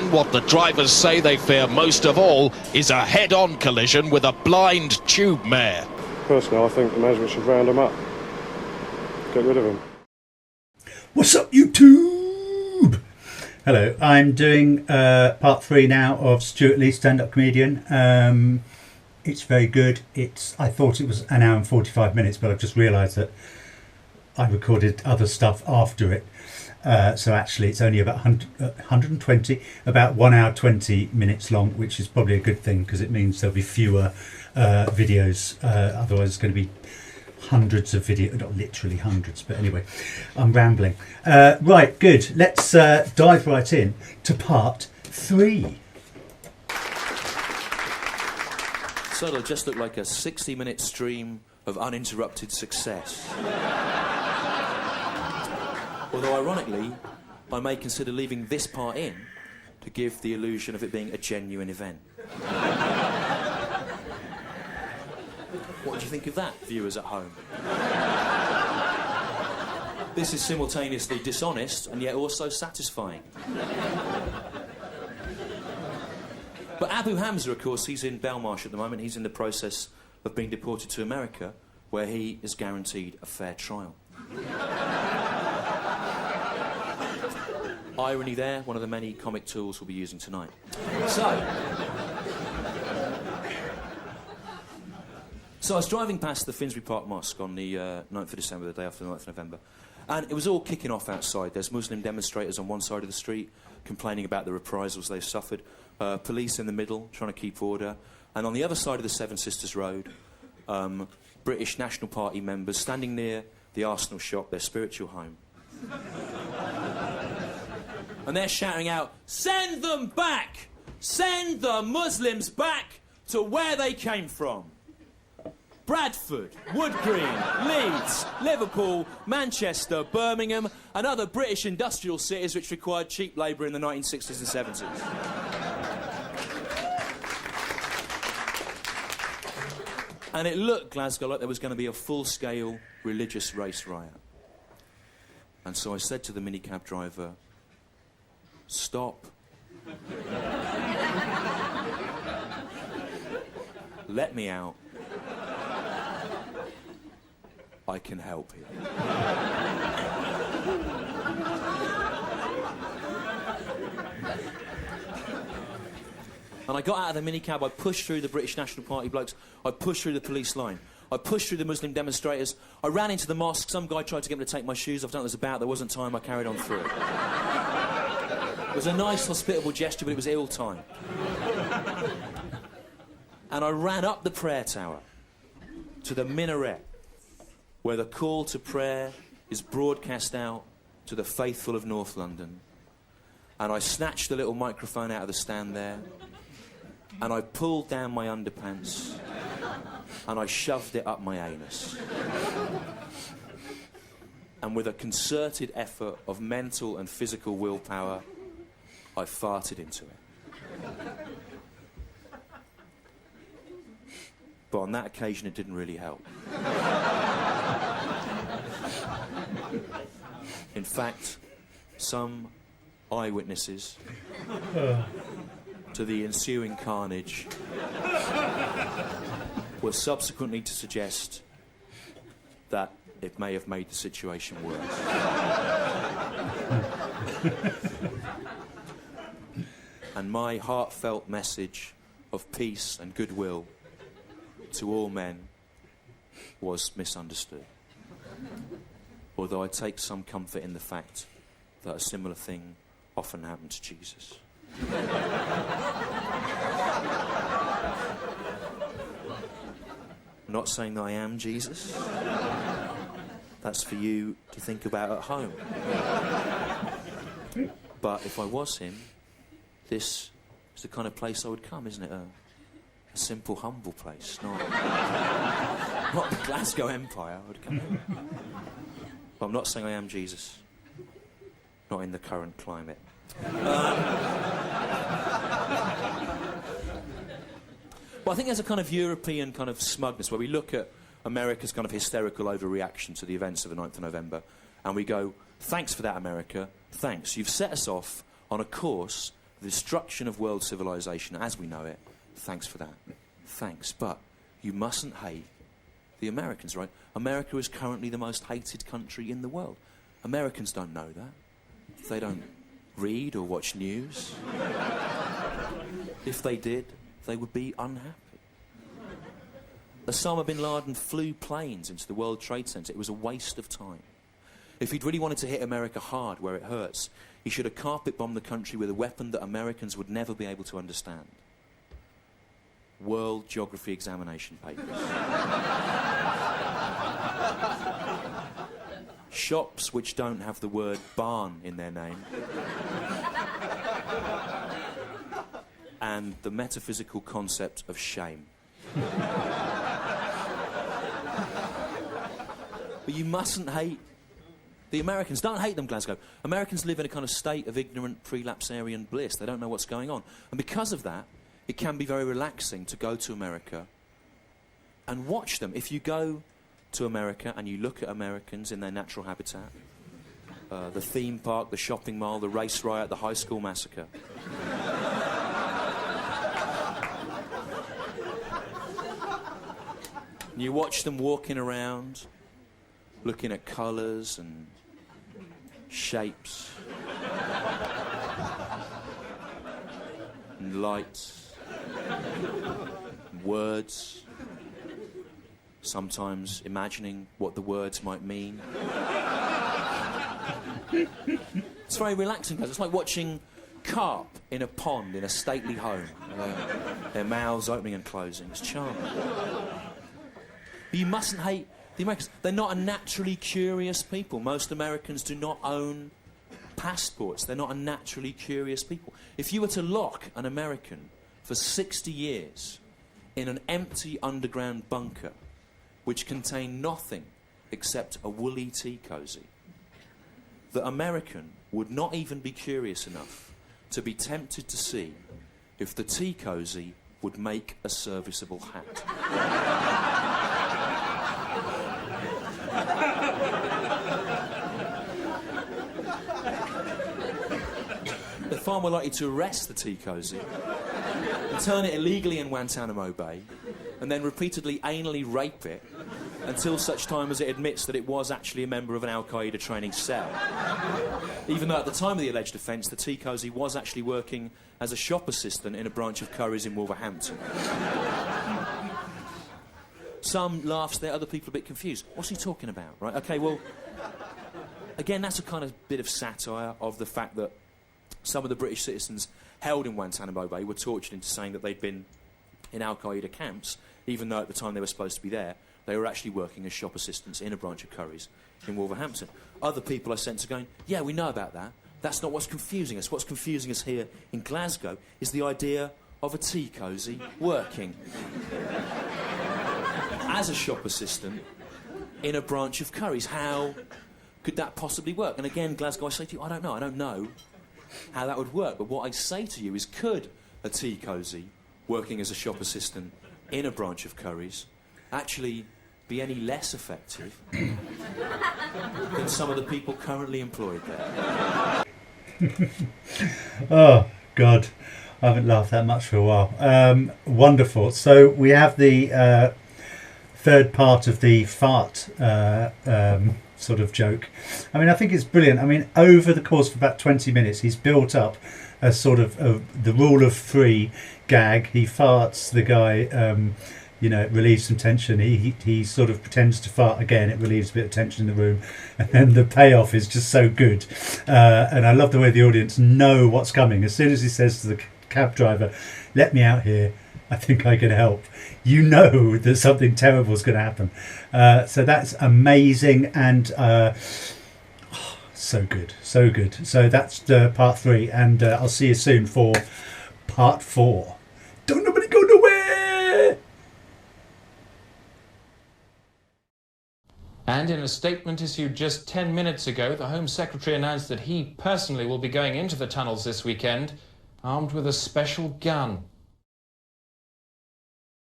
And what the drivers say they fear most of all is a head-on collision with a blind tube mare. Personally, I think the management should round him up. Get rid of him. What's up, YouTube? Hello, I'm doing part 3 now of Stewart Lee, stand-up comedian. It's very good. I thought it was an hour and 45 minutes, but I've just realised that I recorded other stuff after it. So actually it's only about 120, about 1 hour 20 minutes long, which is probably a good thing because it means there'll be fewer videos. Otherwise it's going to be hundreds of videos, not literally hundreds, but anyway, I'm rambling. Right, good. Let's dive right in to part 3. So it'll just look like a 60-minute stream of uninterrupted success. Although, ironically, I may consider leaving this part in to give the illusion of it being a genuine event. What do you think of that, viewers at home? This is simultaneously dishonest and yet also satisfying. But Abu Hamza, of course, he's in Belmarsh at the moment. He's in the process of being deported to America, where he is guaranteed a fair trial. Irony there, one of the many comic tools we'll be using tonight. So I was driving past the Finsbury Park Mosque on the 9th of December, the day after the 9th of November, and it was all kicking off outside. There's Muslim demonstrators on one side of the street complaining about the reprisals they've suffered, police in the middle trying to keep order, and on the other side of the Seven Sisters Road, British National Party members standing near the Arsenal shop, their spiritual home. And they're shouting out, "Send them back! Send the Muslims back to where they came from." Bradford, Wood Green, Leeds, Liverpool, Manchester, Birmingham, and other British industrial cities which required cheap labour in the 1960s and 70s. And it looked, Glasgow, like there was going to be a full-scale religious race riot. And so I said to the minicab driver, "Stop. Let me out. I can help you." And I got out of the minicab, I pushed through the British National Party blokes, I pushed through the police line, I pushed through the Muslim demonstrators, I ran into the mosque, some guy tried to get me to take my shoes off, I don't know what it was about, there wasn't time, I carried on through. It was a nice, hospitable gesture, but it was ill-timed. And I ran up the prayer tower to the minaret, where the call to prayer is broadcast out to the faithful of North London. And I snatched the little microphone out of the stand there, and I pulled down my underpants, and I shoved it up my anus. And with a concerted effort of mental and physical willpower, I farted into it. But on that occasion, it didn't really help. In fact, some eyewitnesses to the ensuing carnage were subsequently to suggest that it may have made the situation worse. And my heartfelt message of peace and goodwill to all men was misunderstood. Although I take some comfort in the fact that a similar thing often happened to Jesus. I'm not saying that I am Jesus. That's for you to think about at home. But if I was him, this is the kind of place I would come, isn't it? A simple, humble place, not the Glasgow Empire. I would come here. But I'm not saying I am Jesus. Not in the current climate. Well, I think there's a kind of European kind of smugness where we look at America's kind of hysterical overreaction to the events of the 9th of November and we go, thanks for that, America, thanks. You've set us off on a course the destruction of world civilization as we know it. Thanks for that. Thanks. But you mustn't hate the Americans, right? America is currently the most hated country in the world. Americans don't know that. They don't read or watch news. If they did, they would be unhappy. Osama bin Laden flew planes into the World Trade Center. It was a waste of time. If he'd really wanted to hit America hard where it hurts, he should have carpet-bombed the country with a weapon that Americans would never be able to understand. World Geography examination papers. Shops which don't have the word barn in their name. And the metaphysical concept of shame. But you mustn't hate the Americans. Don't hate them, Glasgow. Americans live in a kind of state of ignorant prelapsarian bliss. They don't know what's going on. And because of that, it can be very relaxing to go to America and watch them. If you go to America and you look at Americans in their natural habitat, the theme park, the shopping mall, the race riot, the high school massacre. And you watch them walking around, looking at colours and shapes and lights and words, sometimes imagining what the words might mean. It's very relaxing, guys. It's like watching carp in a pond in a stately home. Their mouths opening and closing. It's charming. But you mustn't hate the Americans. They're not a naturally curious people. Most Americans do not own passports. They're not a naturally curious people. If you were to lock an American for 60 years in an empty underground bunker which contained nothing except a woolly tea cosy, the American would not even be curious enough to be tempted to see if the tea cosy would make a serviceable hat. They're far more likely to arrest the tea cosy and turn it illegally in Guantanamo Bay and then repeatedly anally rape it until such time as it admits that it was actually a member of an Al-Qaeda training cell. Even though at the time of the alleged offence, the tea cosy was actually working as a shop assistant in a branch of Curry's in Wolverhampton. Some laughs there, other people a bit confused. What's he talking about, right? OK, well, again, that's a kind of bit of satire of the fact that some of the British citizens held in Guantanamo Bay were tortured into saying that they'd been in Al-Qaeda camps, even though at the time they were supposed to be there, they were actually working as shop assistants in a branch of Curry's in Wolverhampton. Other people I sense are going, yeah, we know about that. That's not what's confusing us. What's confusing us here in Glasgow is the idea of a tea cosy working as a shop assistant in a branch of Curry's. How could that possibly work? And again, Glasgow, I say to you, I don't know how that would work. But what I say to you is, could a tea cosy working as a shop assistant in a branch of Curry's actually be any less effective than some of the people currently employed there? Oh, God. I haven't laughed that much for a while. Wonderful. So we have the third part of the fart sort of joke. I mean, I think it's brilliant. I mean, over the course of about 20 minutes, he's built up a sort of the rule of three gag. He farts, the guy, it relieves some tension. He sort of pretends to fart again. It relieves a bit of tension in the room. And then the payoff is just so good. And I love the way the audience know what's coming. As soon as he says to the cab driver, let me out here, I think I can help, you know that something terrible is going to happen. So that's amazing and so good. So that's part 3, and I'll see you soon for part 4. Don't nobody go nowhere! And in a statement issued just 10 minutes ago, the Home Secretary announced that he personally will be going into the tunnels this weekend armed with a special gun.